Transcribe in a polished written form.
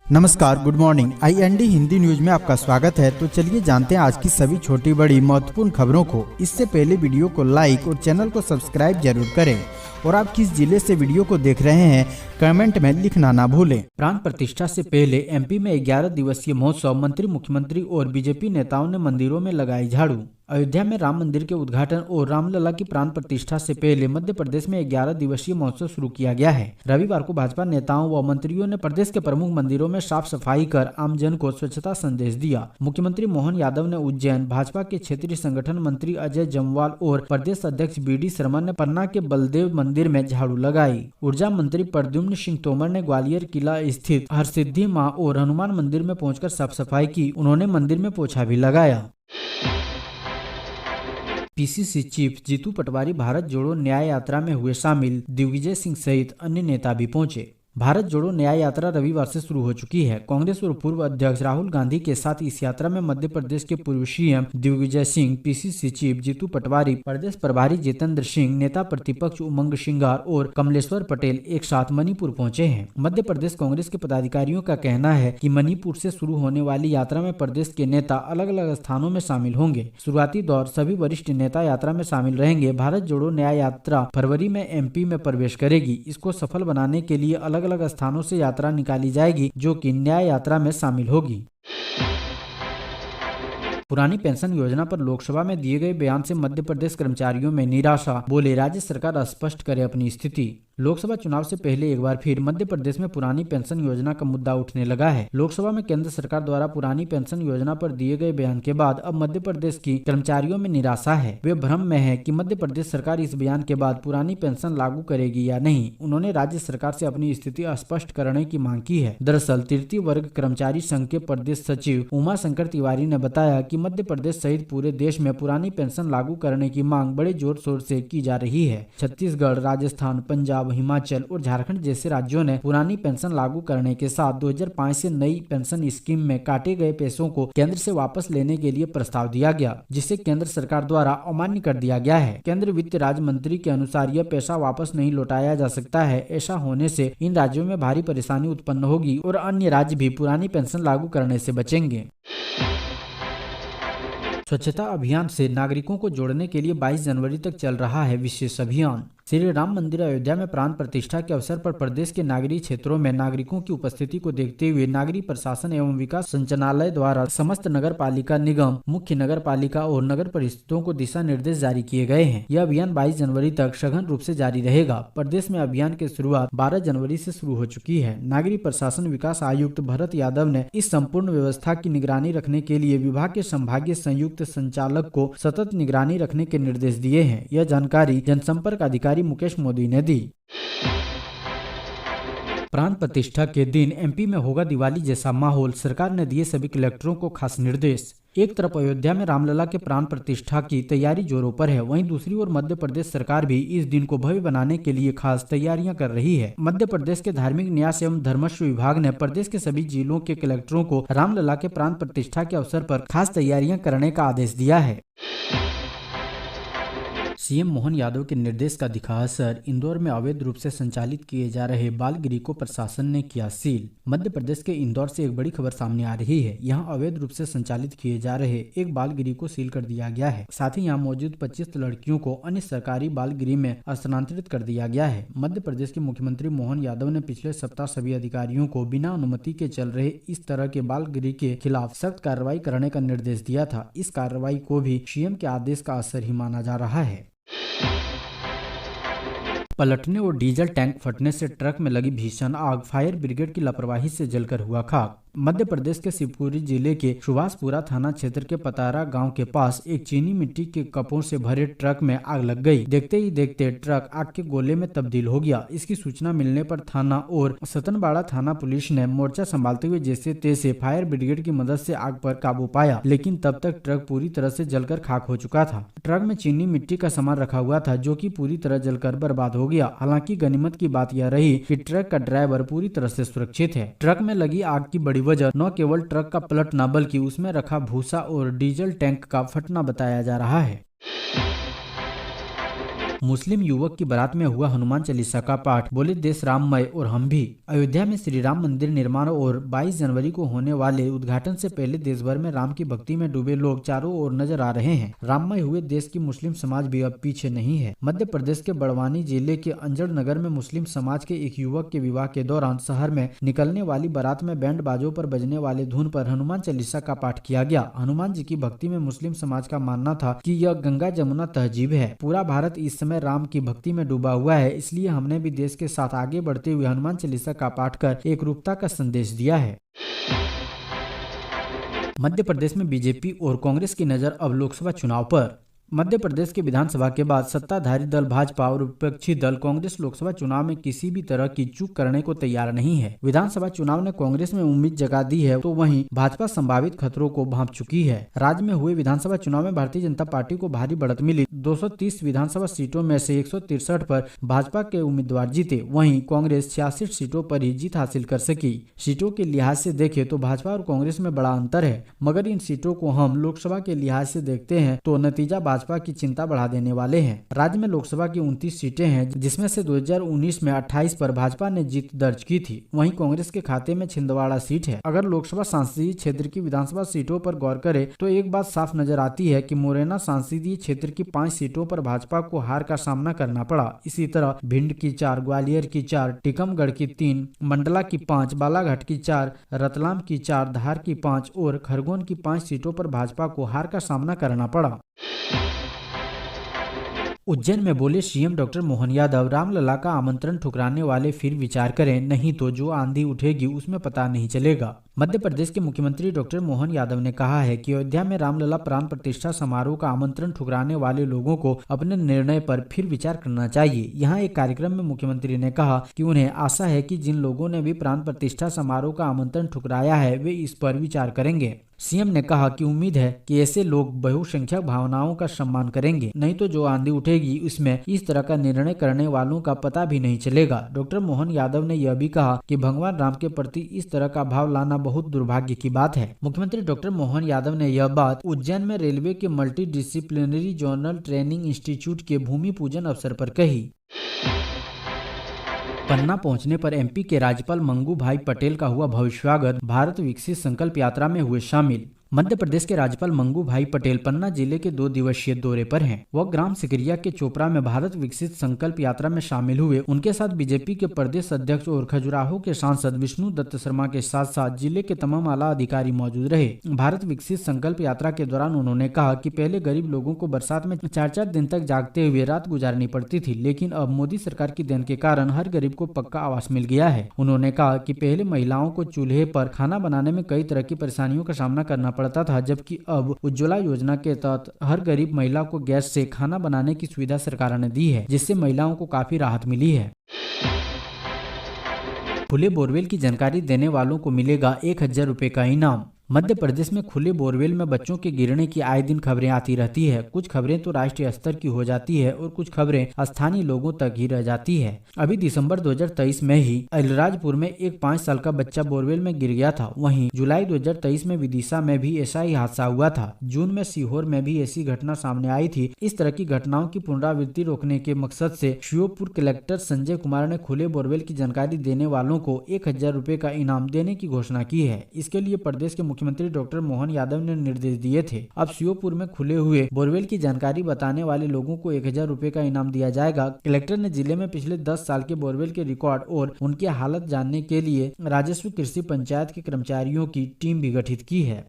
नमस्कार, good morning. IND Hindi news में आपका स्वागत है। तो चलिए जानते हैं आज की सभी छोटी बड़ी महत्वपूर्ण खबरों को। इससे पहले वीडियो को लाइक और चैनल को सब्सक्राइब जरूर करें और आप किस जिले से वीडियो को देख रहे हैं कमेंट में लिखना ना भूलें। प्राण प्रतिष्ठा से पहले MP में 11 दिवसीय महोत्सव, मंत्री, मुख्यमंत्री और BJP नेताओं ने मंदिरों में लगाई झाड़ू। अयोध्या में राम मंदिर के उद्घाटन और रामलला की प्राण प्रतिष्ठा से पहले मध्य प्रदेश में 11 दिवसीय महोत्सव शुरू किया गया है। रविवार को भाजपा नेताओं व मंत्रियों ने प्रदेश के प्रमुख मंदिरों में साफ सफाई कर आमजन को स्वच्छता संदेश दिया। मुख्यमंत्री मोहन यादव ने उज्जैन, भाजपा के क्षेत्रीय संगठन मंत्री अजय जमवाल और प्रदेश अध्यक्ष BD शर्मा ने पन्ना के बलदेव मंदिर में झाड़ू लगाई। ऊर्जा मंत्री प्रद्युम्न सिंह तोमर ने ग्वालियर किला स्थित हरसिद्धि मां और हनुमान मंदिर में पहुंचकर साफ सफाई की। उन्होंने मंदिर में पोछा भी लगाया। PCC चीफ जीतू पटवारी भारत जोड़ो न्याय यात्रा में हुए शामिल। दिग्विजय सिंह सहित अन्य नेता भी पहुंचे। भारत जोड़ो न्याय यात्रा रविवार से शुरू हो चुकी है। कांग्रेस और पूर्व अध्यक्ष राहुल गांधी के साथ इस यात्रा में मध्य प्रदेश के पूर्व CM Digvijay Singh, PCC chief Jitu Patwari, प्रदेश प्रभारी जितेंद्र सिंह, नेता प्रतिपक्ष उमंग सिंगार और कमलेश्वर पटेल एक साथ मणिपुर पहुंचे हैं। मध्य प्रदेश कांग्रेस के पदाधिकारियों का कहना है कि मणिपुर से शुरू होने वाली यात्रा में प्रदेश के नेता अलग अलग स्थानों में शामिल होंगे। शुरुआती दौर सभी वरिष्ठ नेता यात्रा में शामिल रहेंगे। भारत जोड़ो न्याय यात्रा फरवरी में MP में प्रवेश करेगी। इसको सफल बनाने के लिए अलग अलग स्थानों से यात्रा निकाली जाएगी, जो कि न्याय यात्रा में शामिल होगी। पुरानी पेंशन योजना पर लोकसभा में दिए गए बयान से मध्य प्रदेश कर्मचारियों में निराशा। बोले, राज्य सरकार स्पष्ट करे अपनी स्थिति। लोकसभा चुनाव से पहले एक बार फिर मध्य प्रदेश में पुरानी पेंशन योजना का मुद्दा उठने लगा है। लोकसभा में केंद्र सरकार द्वारा पुरानी पेंशन योजना पर दिए गए बयान के बाद अब मध्य प्रदेश की कर्मचारियों में निराशा है। वे भ्रम में है कि मध्य प्रदेश सरकार इस बयान के बाद पुरानी पेंशन लागू करेगी या नहीं। उन्होंने राज्य सरकार से अपनी स्थिति स्पष्ट करने की मांग की है। दरअसल तृतीय वर्ग कर्मचारी संघ के प्रदेश सचिव उमा शंकर तिवारी ने बताया कि मध्य प्रदेश सहित पूरे देश में पुरानी पेंशन लागू करने की मांग बड़े जोर शोर से की जा रही है। छत्तीसगढ़, राजस्थान, पंजाब, हिमाचल और झारखंड जैसे राज्यों ने पुरानी पेंशन लागू करने के साथ 2005 से नई पेंशन स्कीम में काटे गए पैसों को केंद्र से वापस लेने के लिए प्रस्ताव दिया गया, जिसे केंद्र सरकार द्वारा अमान्य कर दिया गया है। केंद्रीय वित्त राज्य मंत्री के अनुसार यह पैसा वापस नहीं लौटाया जा सकता है। ऐसा होने से इन राज्यों में भारी परेशानी उत्पन्न होगी और अन्य राज्य भी पुरानी पेंशन लागू करने से बचेंगे। स्वच्छता अभियान से नागरिकों को जोड़ने के लिए 22 जनवरी तक चल रहा है विशेष अभियान। श्री राम मंदिर अयोध्या में प्राण प्रतिष्ठा के अवसर पर प्रदेश के नागरिक क्षेत्रों में नागरिकों की उपस्थिति को देखते हुए नागरिक प्रशासन एवं विकास संचालनालय द्वारा समस्त नगर पालिका निगम, मुख्य नगर पालिका और नगर परिषदों को दिशा निर्देश जारी किए गए हैं। यह अभियान 22 जनवरी तक सघन रूप से जारी रहेगा। प्रदेश में अभियान की शुरुआत 12 जनवरी से शुरू हो चुकी है। नागरिक प्रशासन विकास आयुक्त भरत यादव ने इस संपूर्ण व्यवस्था की निगरानी रखने के लिए विभाग के संभागीय संयुक्त संचालक को सतत निगरानी रखने के निर्देश दिए हैं। यह जानकारी जनसंपर्क अधिकारी मुकेश मोदी ने दी। प्राण प्रतिष्ठा के दिन MP में होगा दिवाली जैसा माहौल, सरकार ने दिए सभी कलेक्टरों को खास निर्देश। एक तरफ अयोध्या में रामलला के प्राण प्रतिष्ठा की तैयारी जोरों पर है, वहीं दूसरी ओर मध्य प्रदेश सरकार भी इस दिन को भव्य बनाने के लिए खास तैयारियां कर रही है। मध्य प्रदेश के धार्मिक न्यास एवं धर्मस्व विभाग ने प्रदेश के सभी जिलों के कलेक्टरों को रामलला के प्राण प्रतिष्ठा के अवसर पर खास तैयारियां करने का आदेश दिया है। CM मोहन यादव के निर्देश का दिखा असर। इंदौर में अवैध रूप से संचालित किए जा रहे बाल गृह को प्रशासन ने किया सील। मध्य प्रदेश के इंदौर से एक बड़ी खबर सामने आ रही है। यहां अवैध रूप से संचालित किए जा रहे एक बाल गृह को सील कर दिया गया है। साथ ही यहां मौजूद 25 लड़कियों को अन्य सरकारी बाल गृह में स्थानांतरित कर दिया गया है। मध्य प्रदेश के मुख्यमंत्री मोहन यादव ने पिछले सप्ताह सभी अधिकारियों को बिना अनुमति के चल रहे इस तरह के बाल गृह के खिलाफ सख्त कार्रवाई करने का निर्देश दिया था। इस कार्रवाई को भी CM के आदेश का असर ही माना जा रहा है। पलटने और डीजल टैंक फटने से ट्रक में लगी भीषण आग, फायर ब्रिगेड की लापरवाही से जलकर हुआ खाक। मध्य प्रदेश के शिवपुरी जिले के सुभाषपुरा थाना क्षेत्र के पतारा गांव के पास एक चीनी मिट्टी के कपों से भरे ट्रक में आग लग गई। देखते ही देखते ट्रक आग के गोले में तब्दील हो गया। इसकी सूचना मिलने पर थाना और सतनबाड़ा थाना पुलिस ने मोर्चा संभालते हुए जैसे तैसे फायर ब्रिगेड की मदद से आग पर काबू पाया, लेकिन तब तक ट्रक पूरी तरह से जलकर खाक हो चुका था। ट्रक में चीनी मिट्टी का सामान रखा हुआ था, जो कि पूरी तरह जलकर बर्बाद हो गया। हालांकि गनीमत की बात यह रही कि ट्रक का ड्राइवर पूरी तरह से सुरक्षित है। ट्रक में लगी आग की बड़ी वजह न केवल ट्रक का पलटना बल्कि उसमें रखा भूसा और डीजल टैंक का फटना बताया जा रहा है। मुस्लिम युवक की बारात में हुआ हनुमान चालीसा का पाठ, बोले देश राममय और हम भी। अयोध्या में श्री राम मंदिर निर्माण और 22 जनवरी को होने वाले उद्घाटन से पहले देश भर में राम की भक्ति में डूबे लोग चारों ओर नजर आ रहे हैं। राममय हुए देश की मुस्लिम समाज भी अब पीछे नहीं है। मध्य प्रदेश के बड़वानी जिले के अंजड़ नगर में मुस्लिम समाज के एक युवक के विवाह के दौरान शहर में निकलने वाली बारात में बैंड बाजों पर बजने वाले धुन पर हनुमान चालीसा का पाठ किया गया। हनुमान जी की भक्ति में मुस्लिम समाज का मानना था कि यह गंगा जमुना तहजीब है। पूरा भारत इस समय राम की भक्ति में डूबा हुआ है, इसलिए हमने भी देश के साथ आगे बढ़ते हुए हनुमान चालीसा का पाठ कर एकरूपता का संदेश दिया है। मध्य प्रदेश में बीजेपी और कांग्रेस की नजर अब लोकसभा चुनाव पर। मध्य प्रदेश के विधानसभा के बाद सत्ताधारी दल भाजपा और विपक्षी दल कांग्रेस लोकसभा चुनाव में किसी भी तरह की चूक करने को तैयार नहीं है। विधानसभा चुनाव ने कांग्रेस में उम्मीद जगा दी है, तो वहीं भाजपा संभावित खतरों को भांप चुकी है। राज्य में हुए विधानसभा चुनाव में भारतीय जनता पार्टी को भारी बढ़त मिली। 230 विधानसभा सीटों में से 163 पर भाजपा के उम्मीदवार जीते, वहीं कांग्रेस 66 सीटों पर ही जीत हासिल कर सकी। सीटों के लिहाज से देखें तो भाजपा और कांग्रेस में बड़ा अंतर है, मगर इन सीटों को हम लोकसभा के लिहाज से देखते हैं तो नतीजा भाजपा की चिंता बढ़ा देने वाले हैं। राज्य में लोकसभा की 29 सीटें हैं, जिसमें से 2019 में 28 पर भाजपा ने जीत दर्ज की थी। वहीं कांग्रेस के खाते में छिंदवाड़ा सीट है। अगर लोकसभा संसदीय क्षेत्र की विधानसभा सीटों पर गौर करें तो एक बात साफ नजर आती है कि मुरैना संसदीय क्षेत्र की 5 सीटों पर भाजपा को हार का सामना करना पड़ा। इसी तरह भिंड की 4, ग्वालियर की 4, टीकमगढ़ की 3, मंडला की 5, बालाघाट की 4, रतलाम की 4, धार की 5 और खरगोन की 5 सीटों पर भाजपा को हार का सामना करना पड़ा। उज्जैन में बोले सीएम डॉक्टर मोहन यादव, रामलला का आमंत्रण ठुकराने वाले फिर विचार करें, नहीं तो जो आंधी उठेगी उसमें पता नहीं चलेगा। मध्य प्रदेश के मुख्यमंत्री डॉक्टर मोहन यादव ने कहा है कि अयोध्या में रामलला प्राण प्रतिष्ठा समारोह का आमंत्रण ठुकराने वाले लोगों को अपने निर्णय पर फिर विचार करना चाहिए। यहाँ एक कार्यक्रम में मुख्यमंत्री ने कहा कि उन्हें आशा है कि जिन लोगों ने भी प्राण प्रतिष्ठा समारोह का आमंत्रण ठुकराया है वे इस पर विचार करेंगे। सीएम ने कहा कि उम्मीद है कि ऐसे लोग बहुसंख्यक भावनाओं का सम्मान करेंगे, नहीं तो जो आंधी उठेगी उसमें इस तरह का निर्णय करने वालों का पता भी नहीं चलेगा। डॉक्टर मोहन यादव ने यह भी कहा कि भगवान राम के प्रति इस तरह का भाव लाना बहुत दुर्भाग्य की बात है। मुख्यमंत्री डॉक्टर मोहन यादव ने यह बात उज्जैन में रेलवे के multi disciplinary zonal training institute के भूमि पूजन अवसर पर कही। पन्ना पहुंचने पर एमपी के राज्यपाल मंगू भाई पटेल का हुआ भव्य स्वागत, भारत विकसित संकल्प यात्रा में हुए शामिल। मध्य प्रदेश के राज्यपाल मंगू भाई पटेल पन्ना जिले के 2 दिवसीय दौरे पर हैं। वह ग्राम सिकरिया के चोपड़ा में भारत विकसित संकल्प यात्रा में शामिल हुए। उनके साथ बीजेपी के प्रदेश अध्यक्ष और खजुराहो के सांसद विष्णु दत्त शर्मा के साथ साथ जिले के तमाम आला अधिकारी मौजूद रहे। भारत विकसित संकल्प यात्रा के दौरान उन्होंने कहा कि पहले गरीब लोगों को बरसात में 4-4 दिन तक जागते हुए रात गुजारनी पड़ती थी, लेकिन अब मोदी सरकार की देन के कारण हर गरीब को पक्का आवास मिल गया है। उन्होंने कहा कि पहले महिलाओं को चूल्हे पर खाना बनाने में कई तरह की परेशानियों का सामना करना पड़ता था, जबकि अब उज्ज्वला योजना के तहत हर गरीब महिला को गैस से खाना बनाने की सुविधा सरकार ने दी है, जिससे महिलाओं को काफी राहत मिली है। खुले बोरवेल की जानकारी देने वालों को मिलेगा 1000 रुपए का इनाम। मध्य प्रदेश में खुले बोरवेल में बच्चों के गिरने की आए दिन खबरें आती रहती है। कुछ खबरें तो राष्ट्रीय स्तर की हो जाती है और कुछ खबरें स्थानीय लोगों तक ही रह जाती है। अभी दिसंबर 2023 में ही अलीराजपुर में एक 5 साल का बच्चा बोरवेल में गिर गया था। वहीं जुलाई 2023 में विदिशा में भी ऐसा ही हादसा हुआ था। जून में सीहोर में भी ऐसी घटना सामने आई थी। इस तरह की घटनाओं की पुनरावृत्ति रोकने के मकसद से श्योपुर कलेक्टर संजय कुमार ने खुले बोरवेल की जानकारी देने वालों को 1000 रुपए का इनाम देने की घोषणा की है। इसके लिए प्रदेश के मुख्यमंत्री डॉक्टर मोहन यादव ने निर्देश दिए थे। अब श्योपुर में खुले हुए बोरवेल की जानकारी बताने वाले लोगों को 1000 रुपए का इनाम दिया जाएगा। कलेक्टर ने जिले में पिछले 10 साल के बोरवेल के रिकॉर्ड और उनकी हालत जानने के लिए राजस्व कृषि पंचायत के कर्मचारियों की टीम भी गठित की है।